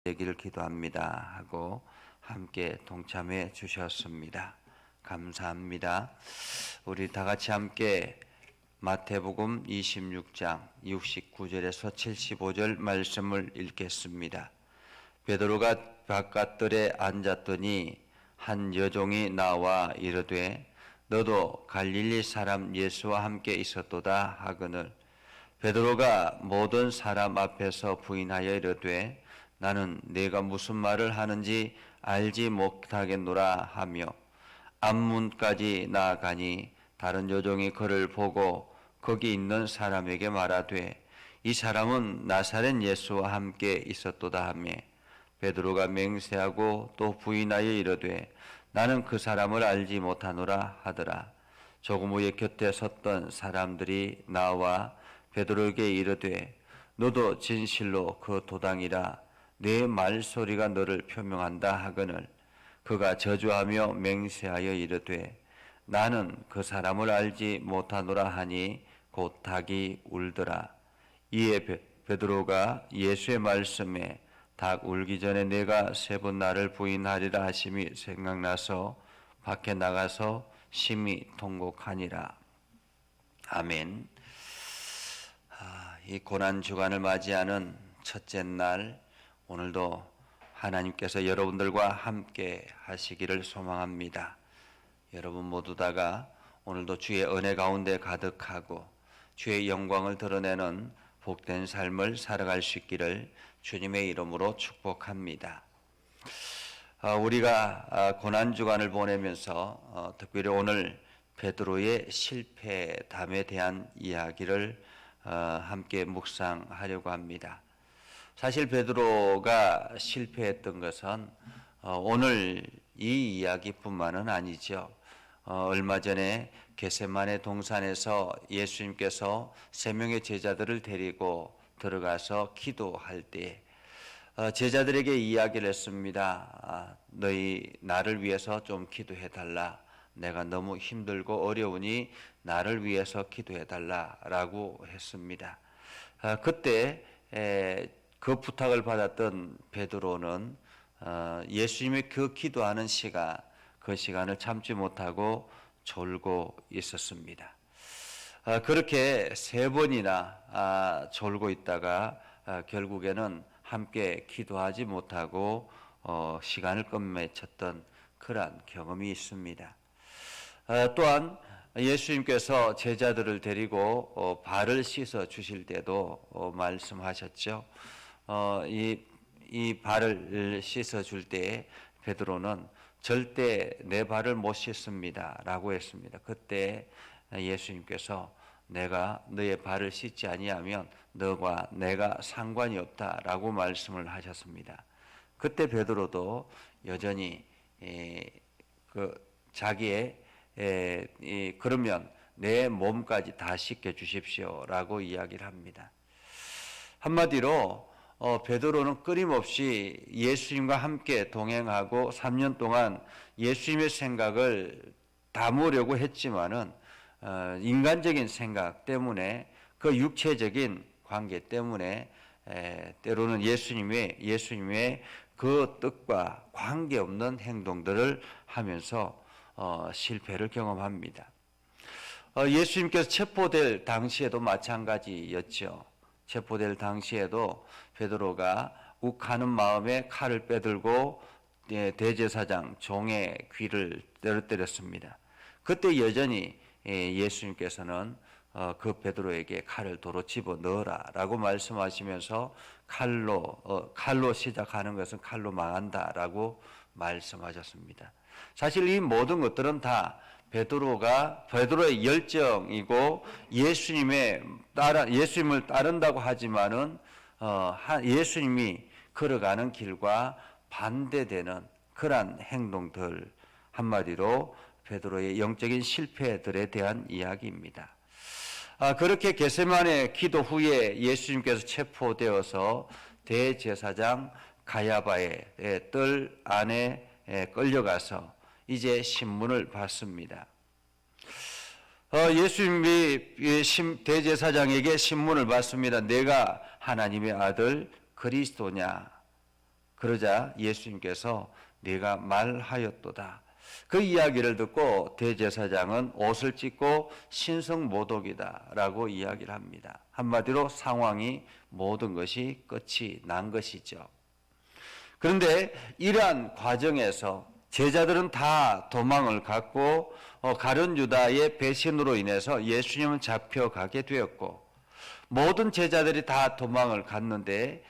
되기를 기도합니다 하고 함께 동참해 주셨습니다. 감사합니다. 우리 다 같이 함께 마태복음 26장 69절에서 75절 말씀을 읽겠습니다. 베드로가 바깥들에 앉았더니 한 여종이 나와 이르되 너도 갈릴리 사람 예수와 함께 있었도다 하거늘 베드로가 모든 사람 앞에서 부인하여 이르되 나는 네가 무슨 말을 하는지 알지 못하겠노라 하며 앞문까지 나아가니 다른 여종이 그를 보고 거기 있는 사람에게 말하되 이 사람은 나사렛 예수와 함께 있었도다 하며 베드로가 맹세하고 또 부인하여 이르되 나는 그 사람을 알지 못하노라 하더라. 조금 후에 곁에 섰던 사람들이 나와 베드로에게 이르되 너도 진실로 그 도당이라 네 말소리가 너를 표명한다 하거늘 그가 저주하며 맹세하여 이르되 나는 그 사람을 알지 못하노라 하니 곧 닭이 울더라. 이에 베드로가 예수의 말씀에 닭 울기 전에 내가 세 번 나를 부인하리라 하심이 생각나서 밖에 나가서 심히 통곡하니라. 아멘. 이 고난주간을 맞이하는 첫째 날 오늘도 하나님께서 여러분들과 함께 하시기를 소망합니다. 여러분 모두 다가 오늘도 주의 은혜 가운데 가득하고 주의 영광을 드러내는 복된 삶을 살아갈 수 있기를 주님의 이름으로 축복합니다. 우리가 고난주간을 보내면서 특별히 오늘 베드로의 실패담에 대한 이야기를 함께 묵상하려고 합니다. 사실 베드로가 실패했던 것은 오늘 이 이야기뿐만은 아니죠. 얼마 전에 겟세마네 동산에서 예수님께서 세 명의 제자들을 데리고 들어가서 기도할 때 제자들에게 이야기를 했습니다. 너희 나를 위해서 좀 기도해달라. 내가 너무 힘들고 어려우니 나를 위해서 기도해달라라고 했습니다. 그때 그 부탁을 받았던 베드로는 예수님의 그 기도하는 시간, 그 시간을 참지 못하고 졸고 있었습니다. 그렇게 세 번이나 졸고 있다가 결국에는 함께 기도하지 못하고 시간을 끝맺혔던 그러한 경험이 있습니다. 또한 예수님께서 제자들을 데리고 발을 씻어 주실 때도 말씀하셨죠. 이 발을 씻어 줄 때 베드로는 절대 내 발을 못 씻습니다 라고 했습니다. 그때 예수님께서 내가 너의 발을 씻지 아니하면 너와 내가 상관이 없다 라고 말씀을 하셨습니다. 그때 베드로도 여전히 자기의 그러면 내 몸까지 다 씻겨 주십시오 라고 이야기를 합니다. 한마디로 베드로는 끊임없이 예수님과 함께 동행하고 3년 동안 예수님의 생각을 담으려고 했지만은 인간적인 생각 때문에 그 육체적인 관계 때문에 때로는 예수님의 그 뜻과 관계없는 행동들을 하면서 실패를 경험합니다. 예수님께서 체포될 당시에도 마찬가지였죠. 체포될 당시에도 베드로가 욱하는 마음에 칼을 빼들고 대제사장 종의 귀를 때렸습니다. 그때 여전히 예수님께서는 그 베드로에게 칼을 도로 집어 넣어라 라고 말씀하시면서 칼로 시작하는 것은 칼로 망한다 라고 말씀하셨습니다. 사실 이 모든 것들은 다 베드로의 열정이고 예수님을 따른다고 하지만은 예수님이 걸어가는 길과 반대되는 그러한 행동들, 한마디로 베드로의 영적인 실패들에 대한 이야기입니다. 그렇게 겟세마네 기도 후에 예수님께서 체포되어서 대제사장 가야바의 뜰 안에 끌려가서 이제 신문을 받습니다. 예수님이 대제사장에게 신문을 받습니다. 내가 하나님의 아들 그리스도냐? 그러자 예수님께서 네가 말하였도다. 그 이야기를 듣고 대제사장은 옷을 찢고 신성모독이다 라고 이야기를 합니다. 한마디로 상황이 모든 것이 끝이 난 것이죠. 그런데 이러한 과정에서 제자들은 다 도망을 갔고 가룟 유다의 배신으로 인해서 예수님은 잡혀가게 되었고 모든 제자들이 다 도망을 갔는데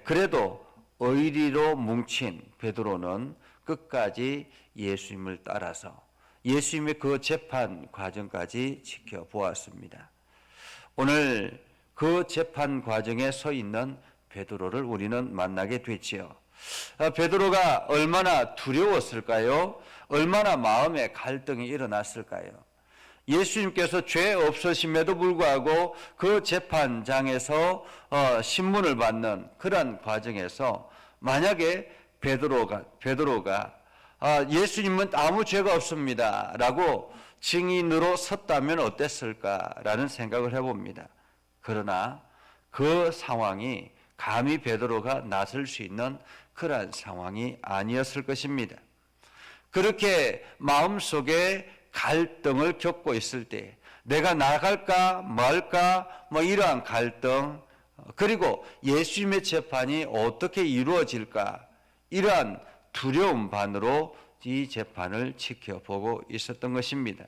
그래도 의리로 뭉친 베드로는 끝까지 예수님을 따라서 예수님의 그 재판 과정까지 지켜보았습니다. 오늘 그 재판 과정에 서 있는 베드로를 우리는 만나게 되지요. 베드로가 얼마나 두려웠을까요? 얼마나 마음에 갈등이 일어났을까요? 예수님께서 죄 없으심에도 불구하고 그 재판장에서 신문을 받는 그런 과정에서 만약에 베드로가 예수님은 아무 죄가 없습니다 라고 증인으로 섰다면 어땠을까라는 생각을 해봅니다. 그러나 그 상황이 감히 베드로가 나설 수 있는 그러한 상황이 아니었을 것입니다. 그렇게 마음속에 갈등을 겪고 있을 때 내가 나갈까 말까 이러한 갈등, 그리고 예수님의 재판이 어떻게 이루어질까 이러한 두려움 반으로 이 재판을 지켜보고 있었던 것입니다.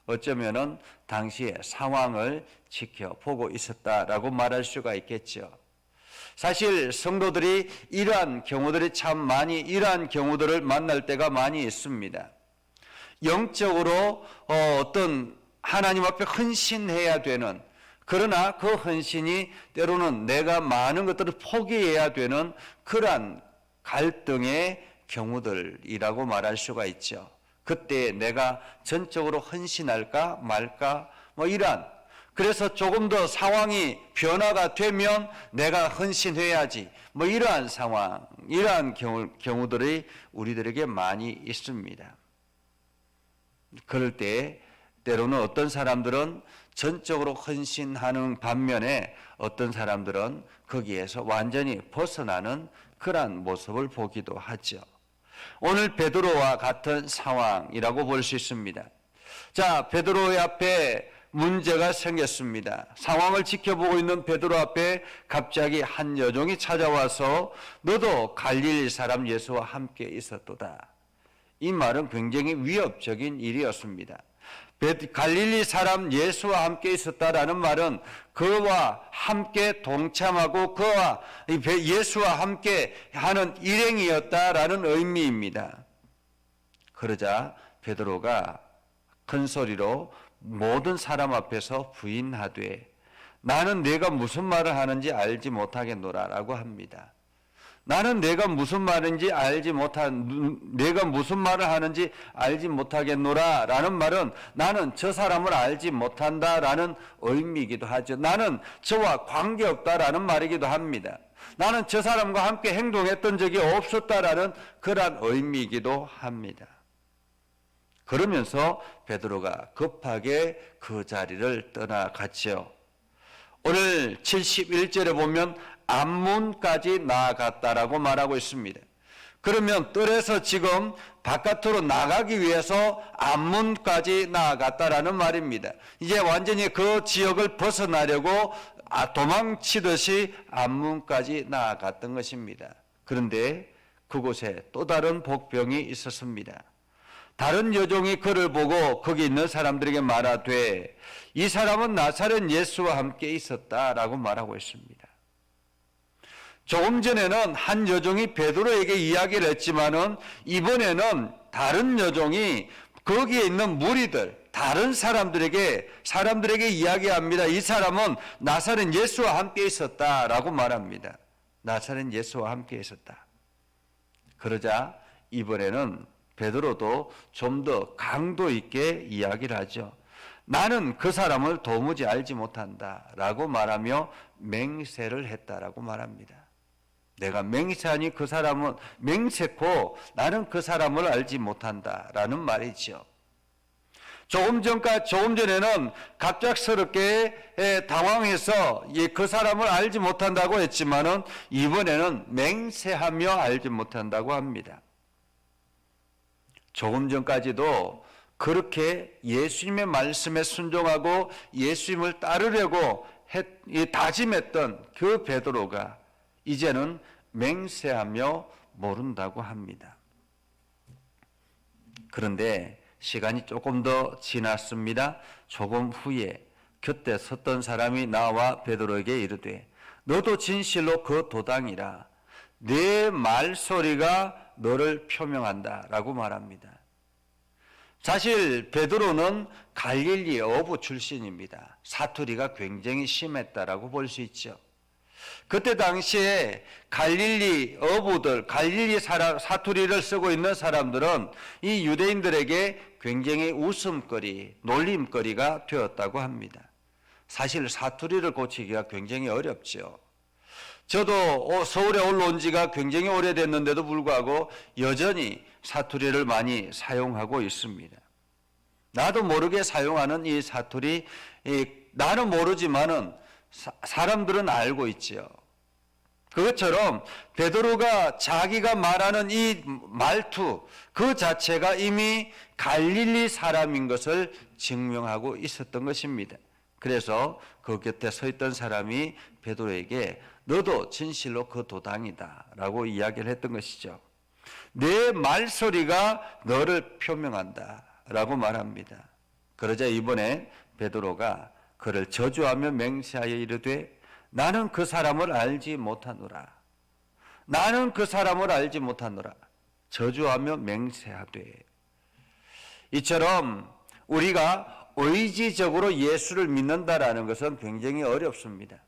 어쩌면은 당시의 상황을 지켜보고 있었다라고 말할 수가 있겠죠. 사실 성도들이 이러한 경우들이 참 많이 이러한 경우들을 만날 때가 많이 있습니다. 영적으로 어떤 하나님 앞에 헌신해야 되는, 그러나 그 헌신이 때로는 내가 많은 것들을 포기해야 되는 그러한 갈등의 경우들이라고 말할 수가 있죠. 그때 내가 전적으로 헌신할까 말까 이러한, 그래서 조금 더 상황이 변화가 되면 내가 헌신해야지 이러한 상황, 이러한 경우들이 우리들에게 많이 있습니다. 그럴 때 때로는 어떤 사람들은 전적으로 헌신하는 반면에 어떤 사람들은 거기에서 완전히 벗어나는 그러한 모습을 보기도 하죠. 오늘 베드로와 같은 상황이라고 볼 수 있습니다. 자, 베드로의 앞에 문제가 생겼습니다. 상황을 지켜보고 있는 베드로 앞에 갑자기 한 여종이 찾아와서 너도 갈릴리 사람 예수와 함께 있었도다. 이 말은 굉장히 위협적인 일이었습니다. 갈릴리 사람 예수와 함께 있었다라는 말은 그와 함께 동참하고 그와 예수와 함께 하는 일행이었다라는 의미입니다. 그러자 베드로가 큰 소리로 모든 사람 앞에서 부인하되 나는 내가 무슨 말을 하는지 알지 못하겠노라라고 합니다. 나는 내가 무슨 말을 하는지 알지 못하겠노라라는 말은 나는 저 사람을 알지 못한다라는 의미이기도 하죠. 나는 저와 관계없다라는 말이기도 합니다. 나는 저 사람과 함께 행동했던 적이 없었다라는 그러한 의미이기도 합니다. 그러면서 베드로가 급하게 그 자리를 떠나갔죠. 오늘 71절에 보면 앞문까지 나아갔다라고 말하고 있습니다. 그러면 뜰에서 지금 바깥으로 나가기 위해서 앞문까지 나아갔다라는 말입니다. 이제 완전히 그 지역을 벗어나려고 도망치듯이 앞문까지 나아갔던 것입니다. 그런데 그곳에 또 다른 복병이 있었습니다. 다른 여종이 그를 보고 거기 있는 사람들에게 말하되 이 사람은 나사렛 예수와 함께 있었다라고 말하고 있습니다. 조금 전에는 한 여종이 베드로에게 이야기를 했지만은 이번에는 다른 여종이 거기에 있는 무리들, 다른 사람들에게 이야기합니다. 이 사람은 나사렛 예수와 함께 있었다라고 말합니다. 나사렛 예수와 함께 있었다. 그러자 이번에는 베드로도 좀 더 강도 있게 이야기를 하죠. 나는 그 사람을 도무지 알지 못한다라고 말하며 맹세를 했다라고 말합니다. 내가 맹세하니 그 사람은 맹세코 나는 그 사람을 알지 못한다라는 말이죠. 조금 전에는 갑작스럽게 당황해서 그 사람을 알지 못한다고 했지만은 이번에는 맹세하며 알지 못한다고 합니다. 조금 전까지도 그렇게 예수님의 말씀에 순종하고 예수님을 따르려고 다짐했던 그 베드로가 이제는 맹세하며 모른다고 합니다. 그런데 시간이 조금 더 지났습니다. 조금 후에 곁에 섰던 사람이 나와 베드로에게 이르되 너도 진실로 그 도당이라 내 말소리가 너를 표명한다 라고 말합니다. 사실 베드로는 갈릴리 어부 출신입니다. 사투리가 굉장히 심했다라고 볼 수 있죠. 그때 당시에 갈릴리 어부들, 갈릴리 사투리를 쓰고 있는 사람들은 이 유대인들에게 굉장히 웃음거리, 놀림거리가 되었다고 합니다. 사실 사투리를 고치기가 굉장히 어렵죠. 저도 서울에 올라온 지가 굉장히 오래됐는데도 불구하고 여전히 사투리를 많이 사용하고 있습니다. 나도 모르게 사용하는 이 사투리, 나는 모르지만은 사람들은 알고 있죠. 그것처럼 베드로가 자기가 말하는 이 말투 그 자체가 이미 갈릴리 사람인 것을 증명하고 있었던 것입니다. 그래서 그 곁에 서 있던 사람이 베드로에게 너도 진실로 그 도당이다 라고 이야기를 했던 것이죠. 내 말소리가 너를 표명한다 라고 말합니다. 그러자 이번에 베드로가 그를 저주하며 맹세하여 이르되 나는 그 사람을 알지 못하노라. 나는 그 사람을 알지 못하노라. 저주하며 맹세하되. 이처럼 우리가 의지적으로 예수를 믿는다라는 것은 굉장히 어렵습니다.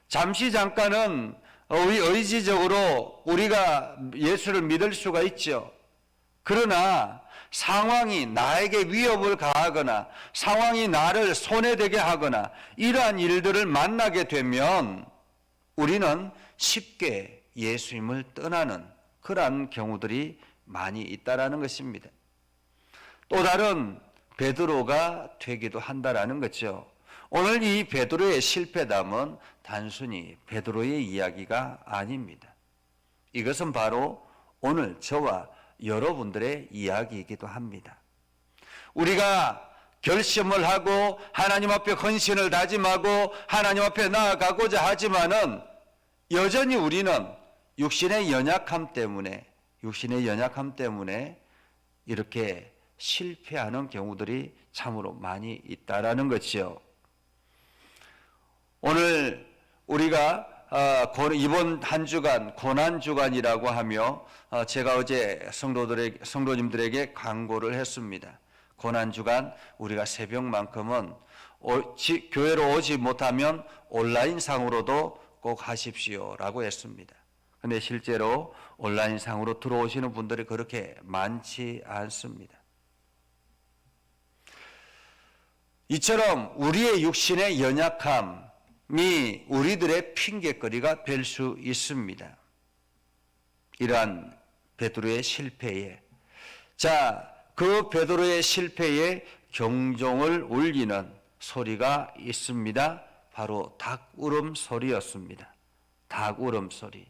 잠깐은 의지적으로 우리가 예수를 믿을 수가 있죠. 그러나 상황이 나에게 위협을 가하거나 상황이 나를 손해되게 하거나 이러한 일들을 만나게 되면 우리는 쉽게 예수님을 떠나는 그러한 경우들이 많이 있다라는 것입니다. 또 다른 베드로가 되기도 한다라는 거죠. 오늘 이 베드로의 실패담은 단순히 베드로의 이야기가 아닙니다. 이것은 바로 오늘 저와 여러분들의 이야기이기도 합니다. 우리가 결심을 하고 하나님 앞에 헌신을 다짐하고 하나님 앞에 나아가고자 하지만은 여전히 우리는 육신의 연약함 때문에 이렇게 실패하는 경우들이 참으로 많이 있다라는 것이요. 오늘 우리가 이번 한 주간 고난 주간이라고 하며 제가 어제 성도님들에게 광고를 했습니다. 고난 주간 우리가 새벽만큼은 교회로 오지 못하면 온라인상으로도 꼭 하십시오라고 했습니다. 그런데 실제로 온라인상으로 들어오시는 분들이 그렇게 많지 않습니다. 이처럼 우리의 육신의 연약함이 우리들의 핑계거리가 될 수 있습니다. 이러한 베드로의 실패에 그 베드로의 실패에 경종을 울리는 소리가 있습니다. 바로 닭 울음소리였습니다. 닭 울음소리.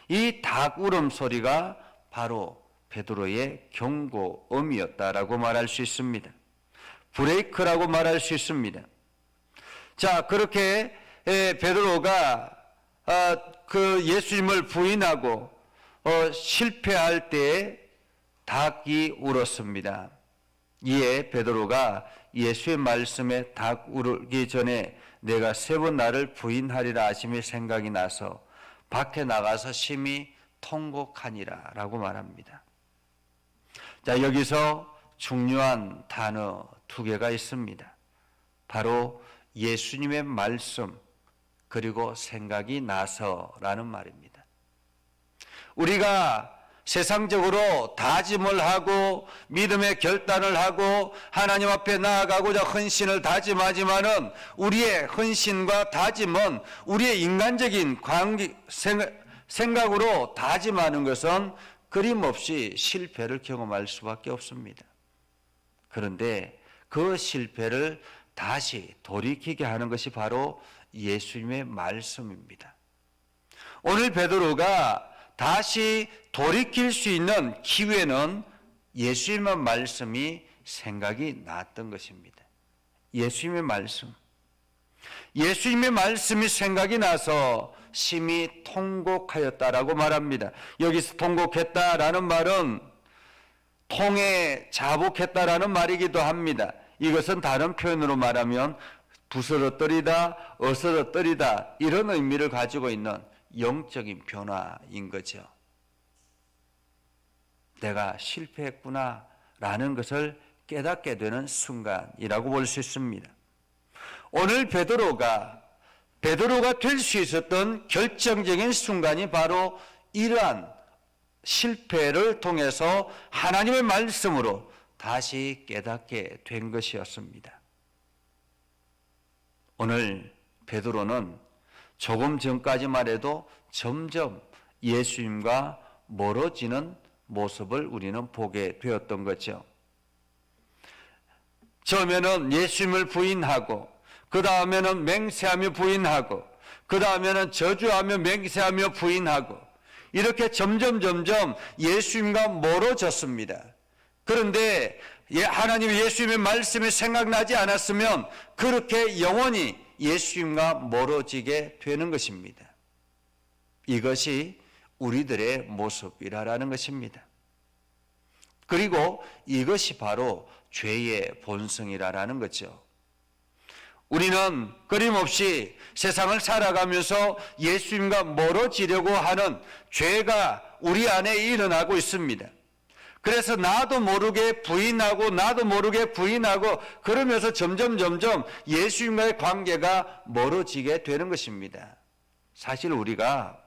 이 닭 울음소리가 바로 베드로의 경고음이었다라고 말할 수 있습니다. 브레이크라고 말할 수 있습니다. 그렇게 베드로가 그 예수님을 부인하고 실패할 때 닭이 울었습니다. 이에 베드로가 예수의 말씀에 닭 울기 전에 내가 3번 나를 부인하리라 하심이 생각이 나서 밖에 나가서 심히 통곡하니라 라고 말합니다. 여기서 중요한 단어 2개가 있습니다. 바로 예수님의 말씀 그리고 생각이 나서라는 말입니다. 우리가 세상적으로 다짐을 하고 믿음의 결단을 하고 하나님 앞에 나아가고자 헌신을 다짐하지만은 우리의 헌신과 다짐은 우리의 인간적인 생각으로 다짐하는 것은 끊임없이 실패를 경험할 수밖에 없습니다. 그런데 그 실패를 다시 돌이키게 하는 것이 바로 예수님의 말씀입니다. 오늘 베드로가 다시 돌이킬 수 있는 기회는 예수님의 말씀이 생각이 났던 것입니다. 예수님의 말씀. 예수님의 말씀이 생각이 나서 심히 통곡하였다라고 말합니다. 여기서 통곡했다라는 말은 통에 자복했다라는 말이기도 합니다. 이것은 다른 표현으로 말하면 부스러뜨리다, 어스러뜨리다 이런 의미를 가지고 있는 영적인 변화인 거죠. 내가 실패했구나 라는 것을 깨닫게 되는 순간이라고 볼 수 있습니다. 오늘 베드로가 될 수 있었던 결정적인 순간이 바로 이러한 실패를 통해서 하나님의 말씀으로 다시 깨닫게 된 것이었습니다. 오늘 베드로는 조금 전까지만 해도 점점 예수님과 멀어지는 모습을 우리는 보게 되었던 거죠. 처음에는 예수님을 부인하고, 그 다음에는 맹세하며 부인하고, 그 다음에는 저주하며 맹세하며 부인하고, 이렇게 점점 예수님과 멀어졌습니다. 그런데 하나님의 예수님의 말씀이 생각나지 않았으면 그렇게 영원히 예수님과 멀어지게 되는 것입니다. 이것이 우리들의 모습이라는 것입니다. 그리고 이것이 바로 죄의 본성이라는 거죠. 우리는 끊임없이 세상을 살아가면서 예수님과 멀어지려고 하는 죄가 우리 안에 일어나고 있습니다. 그래서 나도 모르게 부인하고 그러면서 점점 예수님과의 관계가 멀어지게 되는 것입니다. 사실 우리가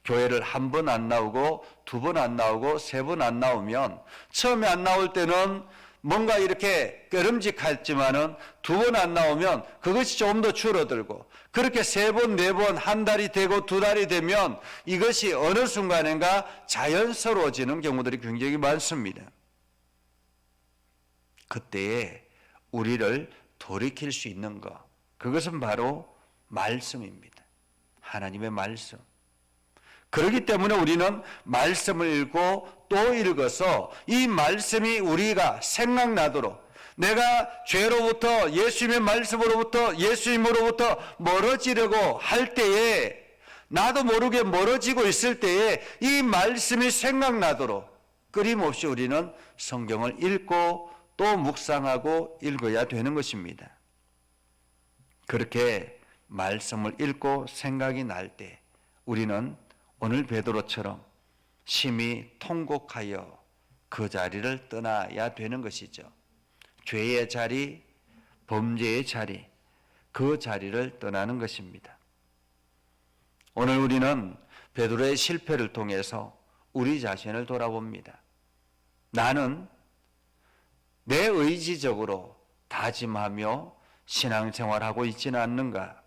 교회를 한 번 안 나오고 두 번 안 나오고 세 번 안 나오면 처음에 안 나올 때는 뭔가 이렇게 끄름직했지만은 두 번 안 나오면 그것이 조금 더 줄어들고, 그렇게 세 번, 네 번, 한 달이 되고 두 달이 되면 이것이 어느 순간인가 자연스러워지는 경우들이 굉장히 많습니다. 그때에 우리를 돌이킬 수 있는 것, 그것은 바로 말씀입니다. 하나님의 말씀. 그렇기 때문에 우리는 말씀을 읽고 또 읽어서 이 말씀이 우리가 생각나도록, 내가 죄로부터 예수님의 말씀으로부터 예수님으로부터 멀어지려고 할 때에, 나도 모르게 멀어지고 있을 때에 이 말씀이 생각나도록 끊임없이 우리는 성경을 읽고 또 묵상하고 읽어야 되는 것입니다. 그렇게 말씀을 읽고 생각이 날 때 우리는 오늘 베드로처럼 심히 통곡하여 그 자리를 떠나야 되는 것이죠. 죄의 자리, 범죄의 자리, 그 자리를 떠나는 것입니다. 오늘 우리는 베드로의 실패를 통해서 우리 자신을 돌아봅니다. 나는 내 의지적으로 다짐하며 신앙생활하고 있지는 않는가?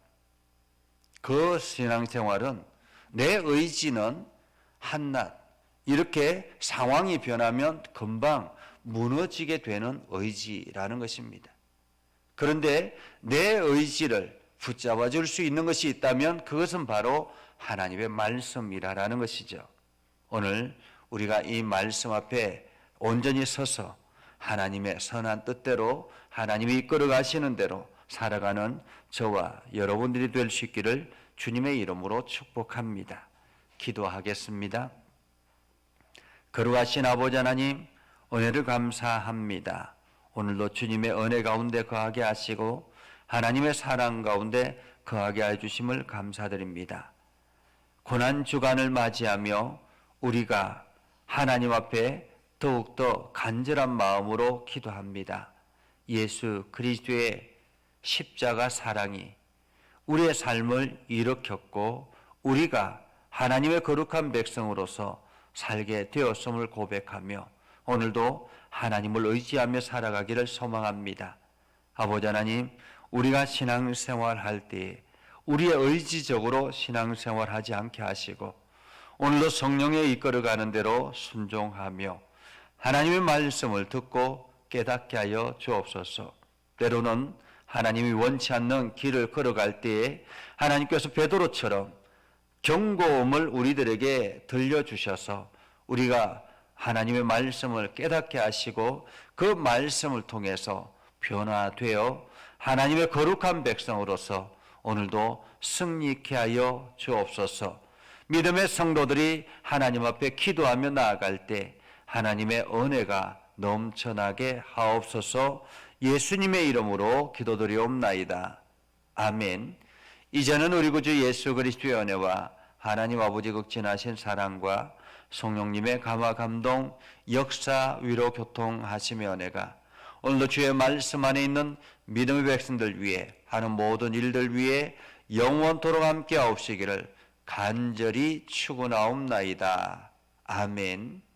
그 신앙생활은 내 의지는 한낱 이렇게 상황이 변하면 금방 무너지게 되는 의지라는 것입니다. 그런데 내 의지를 붙잡아 줄 수 있는 것이 있다면 그것은 바로 하나님의 말씀이라는 것이죠. 오늘 우리가 이 말씀 앞에 온전히 서서 하나님의 선한 뜻대로 하나님이 이끌어 가시는 대로 살아가는 저와 여러분들이 될 수 있기를 주님의 이름으로 축복합니다. 기도하겠습니다. 거룩하신 아버지 하나님, 은혜를 감사합니다. 오늘도 주님의 은혜 가운데 거하게 하시고 하나님의 사랑 가운데 거하게 해주심을 감사드립니다. 고난 주간을 맞이하며 우리가 하나님 앞에 더욱더 간절한 마음으로 기도합니다. 예수 그리스도의 십자가 사랑이 우리의 삶을 일으켰고 우리가 하나님의 거룩한 백성으로서 살게 되었음을 고백하며 오늘도 하나님을 의지하며 살아가기를 소망합니다. 아버지 하나님, 우리가 신앙생활할 때 우리의 의지적으로 신앙생활하지 않게 하시고 오늘도 성령의 이끌어가는 대로 순종하며 하나님의 말씀을 듣고 깨닫게 하여 주옵소서. 때로는 하나님이 원치 않는 길을 걸어갈 때에 하나님께서 베드로처럼 경고음을 우리들에게 들려주셔서 우리가 하나님의 말씀을 깨닫게 하시고 그 말씀을 통해서 변화되어 하나님의 거룩한 백성으로서 오늘도 승리케 하여 주옵소서. 믿음의 성도들이 하나님 앞에 기도하며 나아갈 때 하나님의 은혜가 넘쳐나게 하옵소서. 예수님의 이름으로 기도드리옵나이다. 아멘. 이제는 우리 구주 예수 그리스도의 은혜와 하나님 아버지 극진하신 사랑과 성령님의 감화 감동 역사 위로 교통하심의 은혜가 오늘도 주의 말씀 안에 있는 믿음의 백성들 위해 하는 모든 일들 위해 영원토록 함께 하옵시기를 간절히 축원하옵나이다. 아멘.